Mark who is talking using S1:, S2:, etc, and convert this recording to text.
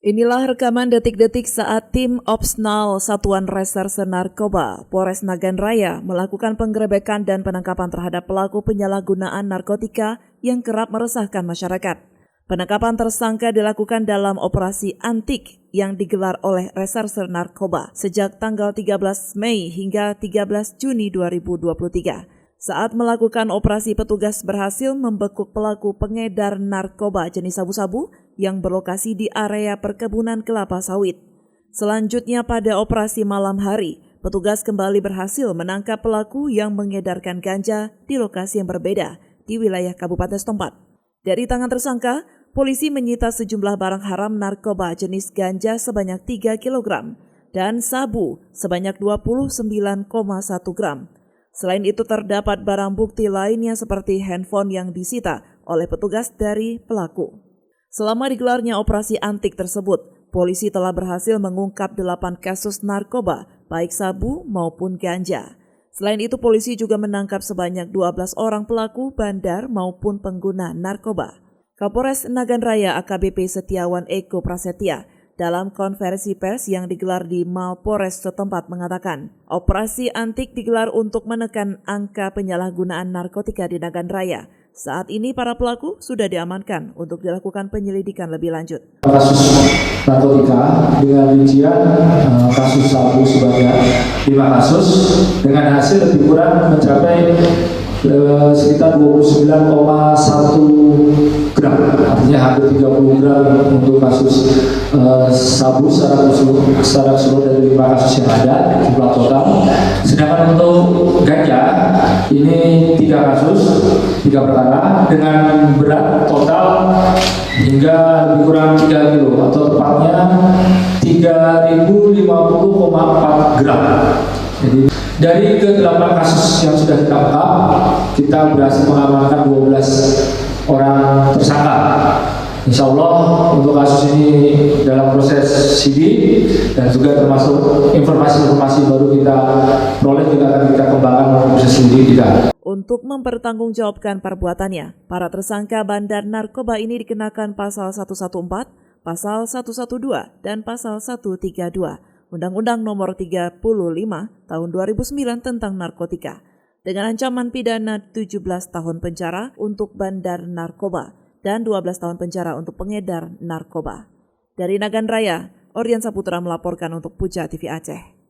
S1: Inilah rekaman detik-detik saat tim Opsnal Satuan Reserse Narkoba Polres Nagan Raya melakukan penggerebekan dan penangkapan terhadap pelaku penyalahgunaan narkotika yang kerap meresahkan masyarakat. Penangkapan tersangka dilakukan dalam operasi Antik yang digelar oleh Reserse Narkoba sejak tanggal 13 Mei hingga 13 Juni 2023. Saat melakukan operasi, petugas berhasil membekuk pelaku pengedar narkoba jenis sabu-sabu yang berlokasi di area perkebunan kelapa sawit. Selanjutnya pada operasi malam hari, petugas kembali berhasil menangkap pelaku yang mengedarkan ganja di lokasi yang berbeda di wilayah kabupaten setempat. Dari tangan tersangka, polisi menyita sejumlah barang haram narkoba jenis ganja sebanyak 3 kg dan sabu sebanyak 29,1 gram. Selain itu terdapat barang bukti lainnya seperti handphone yang disita oleh petugas dari pelaku. Selama digelarnya operasi Antik tersebut, polisi telah berhasil mengungkap 8 kasus narkoba, baik sabu maupun ganja. Selain itu, polisi juga menangkap sebanyak 12 orang pelaku bandar maupun pengguna narkoba. Kapolres Nagan Raya AKBP Setiawan Eko Prasetya dalam konferensi pers yang digelar di Mapolres setempat mengatakan, operasi Antik digelar untuk menekan angka penyalahgunaan narkotika di Nagan Raya. Saat ini para pelaku sudah diamankan untuk dilakukan penyelidikan lebih lanjut.
S2: Kasus narkotika dengan rincian kasus sabu sebanyak 5 kasus dengan hasil lebih kurang mencapai sekitar 29,1 gram, artinya hampir 30 gram untuk kasus sabu secara keseluruhan dari 5 kasus yang ada jumlah total. Sedangkan untuk ganja ini 3 kasus, 3 perkara dengan berat total hingga lebih kurang 3 kilo atau tepatnya 3050,4 gram. Jadi dari ke-8 kasus yang sudah ditangkap, kita berhasil mengamankan 12 orang tersangka. Insya Allah untuk kasus ini dalam proses sidik dan juga termasuk informasi-informasi baru kita peroleh juga akan kita kembangkan dalam proses sidik kita.
S1: Untuk mempertanggungjawabkan perbuatannya, para tersangka bandar narkoba ini dikenakan pasal 114, pasal 112, dan pasal 132. Undang-Undang Nomor 35 Tahun 2009 tentang narkotika dengan ancaman pidana 17 tahun penjara untuk bandar narkoba dan 12 tahun penjara untuk pengedar narkoba. Dari Nagan Raya, Ordian Saputra melaporkan untuk Puja TV Aceh.